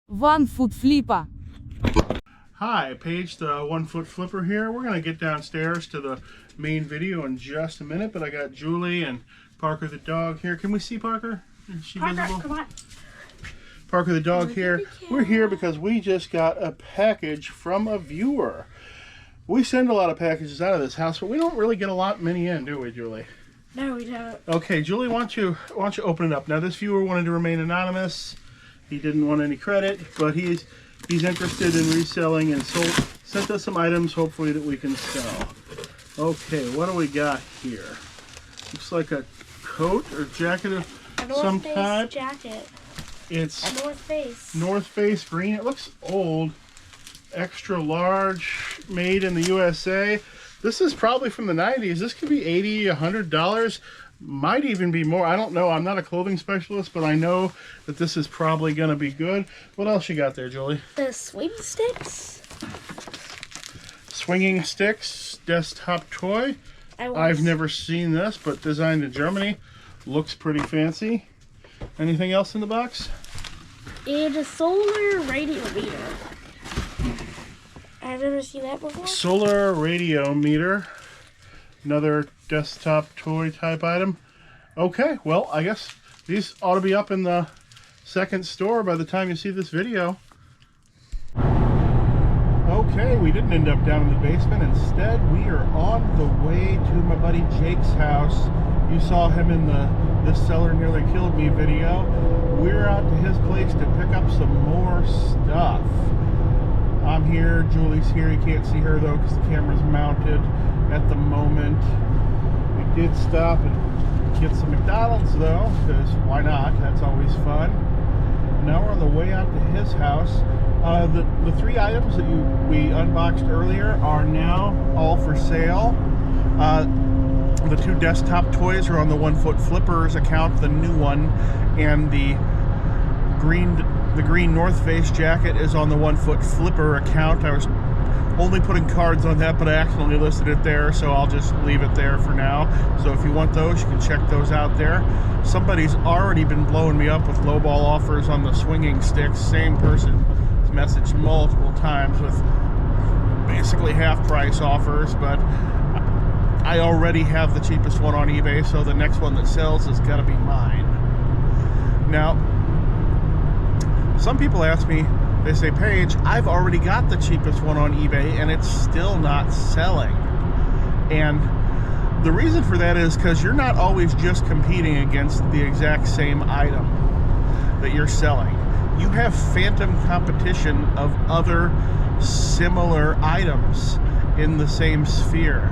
One-foot-flipper. Hi, Paige, the 1 Foot Flipper here. We're going to get downstairs to the main video in just a minute, but I got Julie and Parker the dog here. Can we see Parker? Is she visible? Come on. Parker the dog here. We're here because we just got a package from a viewer. We send a lot of packages out of this house, but we don't really get many in, do we, Julie? No, we don't. Okay, Julie, why don't you open it up? Now, this viewer wanted to remain anonymous. He didn't want any credit, but he's interested in reselling and sent us some items, hopefully, that we can sell. Okay, what do we got here? Looks like a coat or jacket of some type. Jacket. It's A North Face. North Face green. It looks old. Extra large, made in the USA. This is probably from the 90s. This could be $80, $100. Might even be more. I don't know. I'm not a clothing specialist, but I know that this is probably going to be good. What else you got there, Julie? The swing sticks. Swinging sticks, desktop toy. I've never seen this, but designed in Germany. Looks pretty fancy. Anything else in the box? And a solar radio meter. I've never seen that before. Solar radio meter. Another desktop toy type item. Okay, well, I guess these ought to be up in the second store by the time you see this video. Okay, we didn't end up down in the basement. Instead, we are on the way to my buddy Jake's house. You saw him in This Seller Nearly Killed Me video. We're out to his place to pick up some more stuff. I'm here, Julie's here. You can't see her though because the camera's mounted at the moment. We did stop and get some McDonald's though, because why not? That's always fun. Now we're on the way out to his house. The three items that we unboxed earlier are now all for sale. The two desktop toys are on the 1 Foot Flippers account, the new one, and the green North Face jacket is on the 1 Foot Flipper account. I was only putting cards on that, but I accidentally listed it there, so I'll just leave it there for now. So if you want those, you can check those out there. Somebody's already been blowing me up with lowball offers on the swinging sticks. Same person has messaged multiple times with basically half price offers, but I already have the cheapest one on eBay, so the next one that sells is gotta be mine. Now, some people ask me, they say, Paige, I've already got the cheapest one on eBay and it's still not selling. And the reason for that is because you're not always just competing against the exact same item that you're selling. You have phantom competition of other similar items in the same sphere.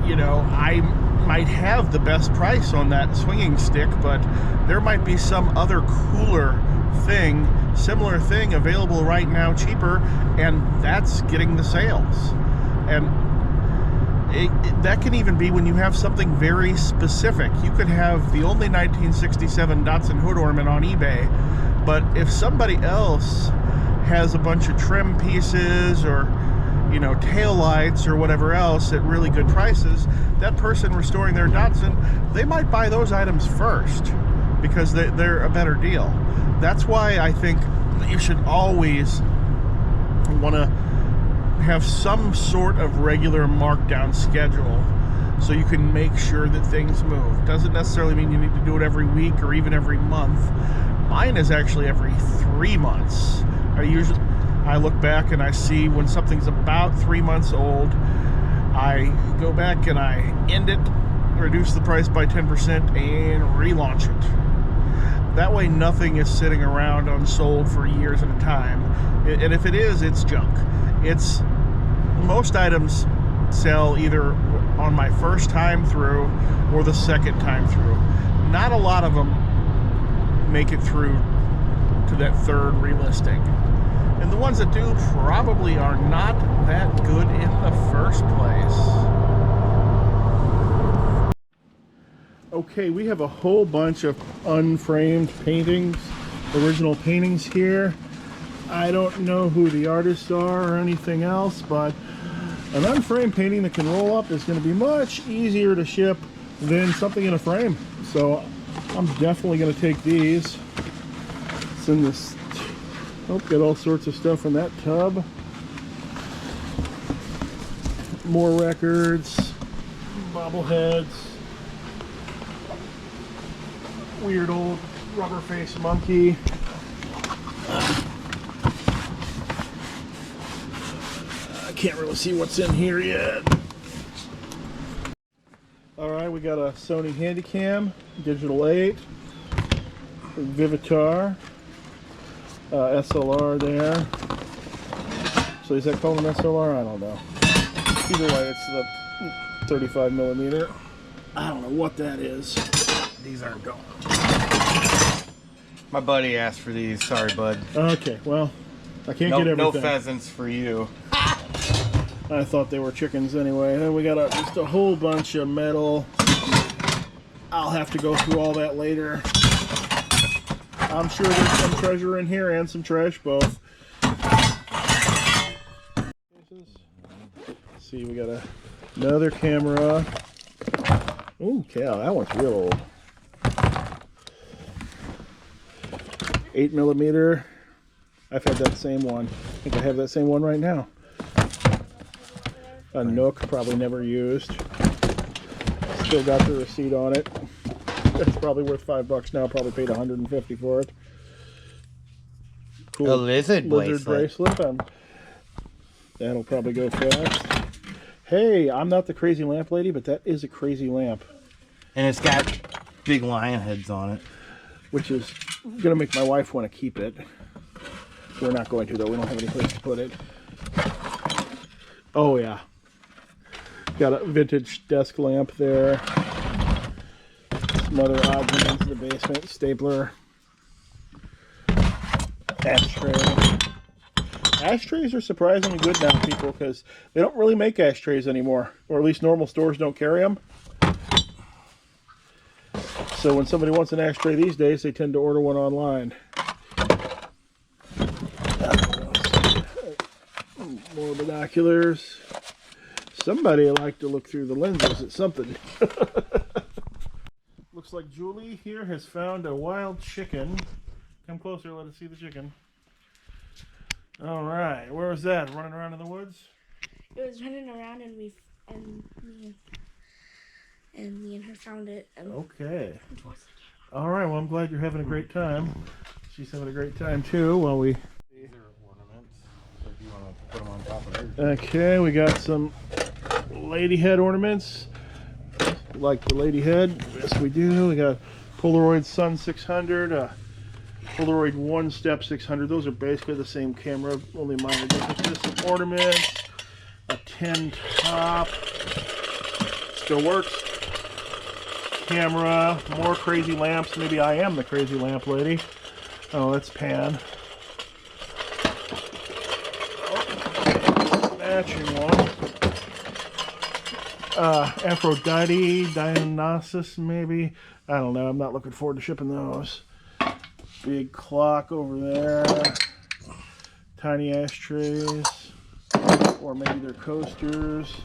You know, I might have the best price on that swinging stick, but there might be some other cooler thing, similar thing available right now cheaper, and that's getting the sales. And that can even be when you have something very specific. You could have the only 1967 Datsun hood ornament on eBay, but if somebody else has a bunch of trim pieces or, you know, tail lights or whatever else at really good prices, that person restoring their Datsun, they might buy those items first because they're a better deal. That's why I think you should always want to have some sort of regular markdown schedule so you can make sure that things move. Doesn't necessarily mean you need to do it every week or even every month. Mine is actually every 3 months. I look back and I see when something's about 3 months old, I go back and I end it, reduce the price by 10%, and relaunch it. That way nothing is sitting around unsold for years at a time. And if it is, it's junk. Most items sell either on my first time through or the second time through. Not a lot of them make it through to that third relisting. And the ones that do probably are not that good in the first place. Okay, we have a whole bunch of unframed paintings, original paintings here. I don't know who the artists are or anything else, but an unframed painting that can roll up is going to be much easier to ship than something in a frame. So I'm definitely going to take these. It's in this Oh, got all sorts of stuff in that tub. More records, bobbleheads, weird old rubber face monkey. I can't really see what's in here yet. Alright, we got a Sony Handycam, Digital 8, Vivitar, SLR there. So is that called an SLR? I don't know. Either way, it's the 35 millimeter. I don't know what that is. These aren't going. My buddy asked for these. Sorry, bud. Okay, well, I can't get everything. No pheasants for you. I thought they were chickens anyway. Then we got just a whole bunch of metal. I'll have to go through all that later. I'm sure there's some treasure in here and some trash both. See, we got another camera. Oh, cow, that one's real old. 8 millimeter. I've had that same one. I think I have that same one right now. A Nook, probably never used. Still got the receipt on it. It's probably worth $5 now. Probably paid $150 for it. Cool. A lizard bracelet. That'll probably go fast. Hey, I'm not the crazy lamp lady, but that is a crazy lamp. And it's got big lion heads on it. Which is going to make my wife want to keep it. We're not going to, though. We don't have any place to put it. Oh, yeah. Got a vintage desk lamp there. Some other odds and ends in the basement. Stapler. Ashtray. Ashtrays are surprisingly good now, people, because they don't really make ashtrays anymore. Or at least normal stores don't carry them. So when somebody wants an ashtray these days, they tend to order one online. More binoculars. Somebody liked to look through the lenses at something. Looks like Julie here has found a wild chicken. Come closer, let us see the chicken. All right, where was that? Running around in the woods? It was running around, and me and her found it. Okay. All right, well, I'm glad you're having a great time. She's having a great time too. While we. These are ornaments. So if you want to put them on top of everything. Okay, we got some lady head ornaments. Like the lady head. Yes, we do. We got Polaroid Sun 600. Polaroid One Step 600. Those are basically the same camera, only minor differences. Some ornaments, a tin top, still works. Camera, more crazy lamps. Maybe I am the crazy lamp lady. Oh, that's Pan. Oh, matching one. Aphrodite, Dionysus, maybe. I don't know. I'm not looking forward to shipping those. Big clock over there. Tiny ashtrays. Or maybe they're coasters.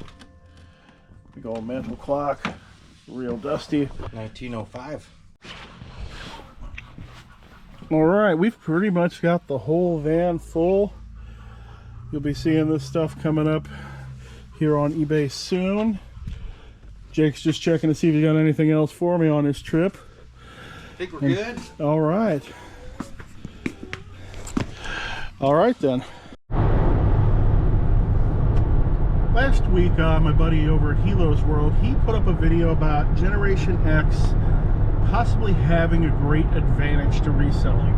Big old mantle clock. Real dusty. 1905. Alright, we've pretty much got the whole van full. You'll be seeing this stuff coming up here on eBay soon. Jake's just checking to see if he got anything else for me on his trip. Think we're good? Alright. Alright then. Last week, my buddy over at Helo's World, he put up a video about Generation X possibly having a great advantage to reselling.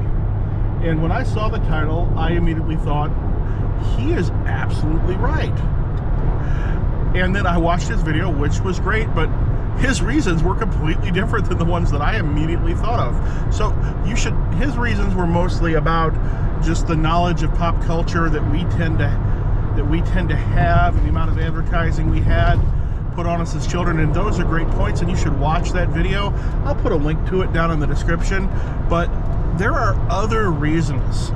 And when I saw the title, I immediately thought, he is absolutely right. And then I watched his video, which was great, but his reasons were completely different than the ones that I immediately thought of. So his reasons were mostly about just the knowledge of pop culture that we tend to have, and the amount of advertising we had put on us as children, and those are great points, and you should watch that video. I'll put a link to it down in the description, but there are other reasons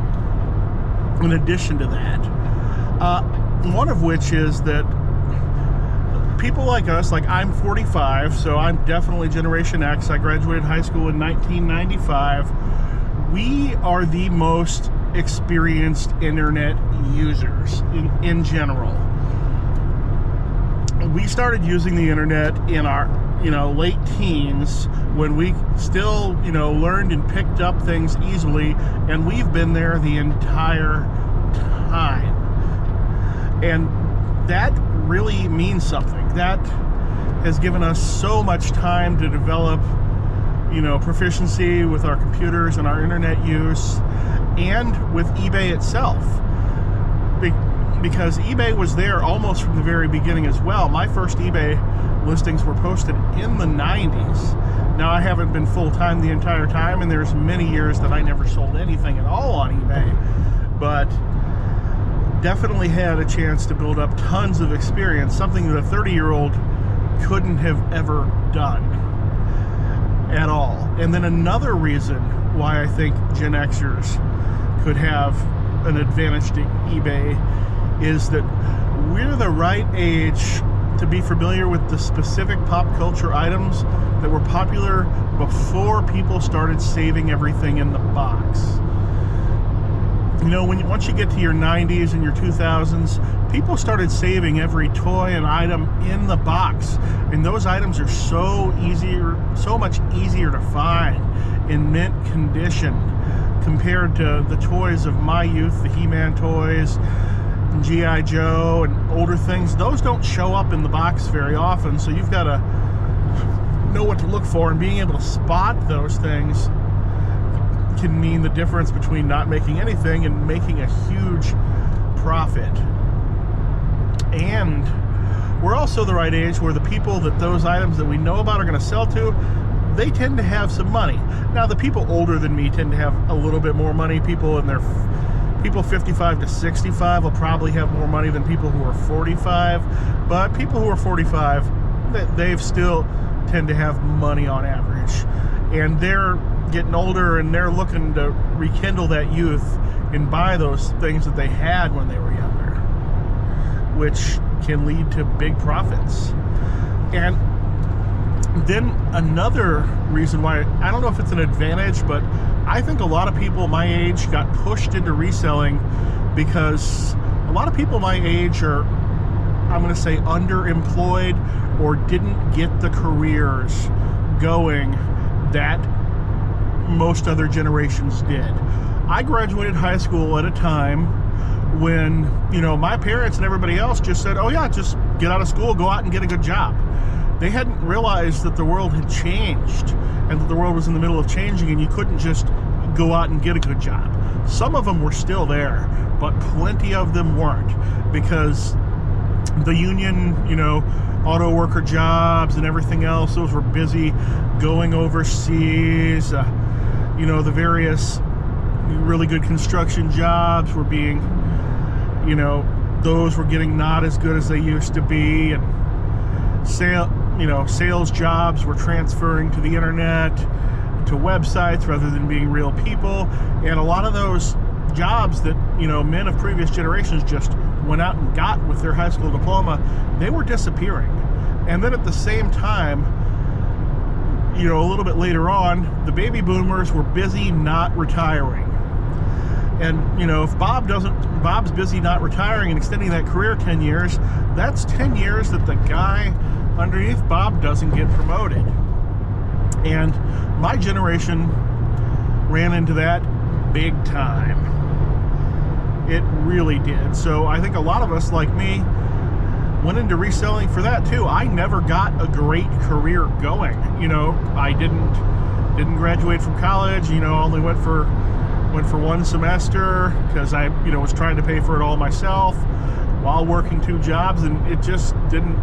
in addition to that. One of which is that people like us, like I'm 45, so I'm definitely Generation X. I graduated high school in 1995. We are the most experienced internet users in general. We started using the internet in our, late teens, when we still, learned and picked up things easily, and we've been there the entire time. And that really means something. That has given us so much time to develop, proficiency with our computers and our internet use, and with eBay itself. Because eBay was there almost from the very beginning as well. My first eBay listings were posted in the 90s. Now, I haven't been full-time the entire time, and there's many years that I never sold anything at all on eBay. But definitely had a chance to build up tons of experience, something that a 30-year-old couldn't have ever done at all. And then another reason why I think Gen Xers could have an advantage to eBay is that we're the right age to be familiar with the specific pop culture items that were popular before people started saving everything in the box. Once you get to your 90s and your 2000s, people started saving every toy and item in the box. And those items are so much easier to find in mint condition compared to the toys of my youth, the He-Man toys, G.I. Joe, and older things. Those don't show up in the box very often, so you've got to know what to look for, and being able to spot those things can mean the difference between not making anything and making a huge profit. And we're also the right age where the people that those items that we know about are going to sell to, they tend to have some money. Now, the people older than me tend to have a little bit more money. People 55 to 65 will probably have more money than people who are 45. But people who are 45, they've still tend to have money on average. And they're getting older, and they're looking to rekindle that youth and buy those things that they had when they were younger, which can lead to big profits. And then another reason why, I don't know if it's an advantage, but I think a lot of people my age got pushed into reselling because a lot of people my age are, I'm going to say, underemployed or didn't get the careers going that most other generations did. I graduated high school at a time when, my parents and everybody else just said, oh yeah, just get out of school, go out and get a good job. They hadn't realized that the world had changed and that the world was in the middle of changing, and you couldn't just go out and get a good job. Some of them were still there, but plenty of them weren't, because the union, auto worker jobs and everything else, those were busy going overseas. The various really good construction jobs were being, those were getting not as good as they used to be, and sales jobs were transferring to the internet, to websites rather than being real people. And a lot of those jobs that, men of previous generations just went out and got with their high school diploma, they were disappearing. And then at the same time, a little bit later on, the baby boomers were busy not retiring. And, if Bob's busy not retiring and extending that career 10 years, that's 10 years that the guy underneath Bob doesn't get promoted. And my generation ran into that big time. It really did. So I think a lot of us, like me, went into reselling for that too. I never got a great career going. I didn't graduate from college. Only went for one semester because I was trying to pay for it all myself while working 2 jobs, and it just didn't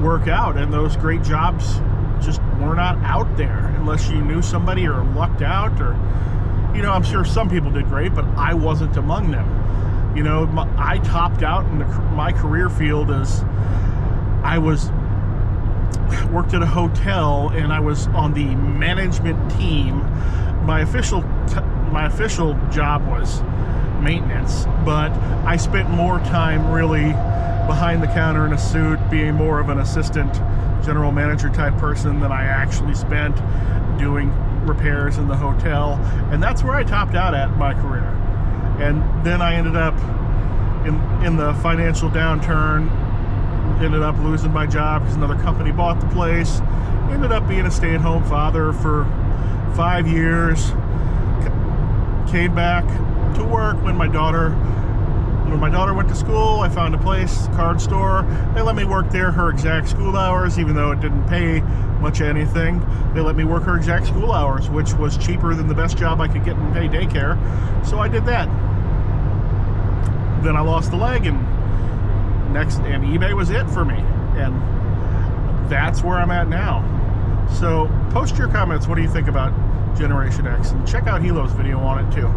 work out. And those great jobs just were not out there unless you knew somebody or lucked out, or I'm sure some people did great, but I wasn't among them. I topped out in my career field as I worked at a hotel, and I was on the management team. My official job was maintenance, but I spent more time really behind the counter in a suit, being more of an assistant general manager type person than I actually spent doing repairs in the hotel. And that's where I topped out at my career. And then I ended up in the financial downturn, ended up losing my job because another company bought the place. Ended up being a stay-at-home father for 5 years. Came back to work when my daughter went to school. I found a place, card store. They let me work there her exact school hours, even though it didn't pay much of anything. They let me work her exact school hours, which was cheaper than the best job I could get in pay daycare. So I did that. Then I lost the leg, and eBay was it for me. And that's where I'm at now. So post your comments. What do you think about Generation X? And check out Hilo's video on it too.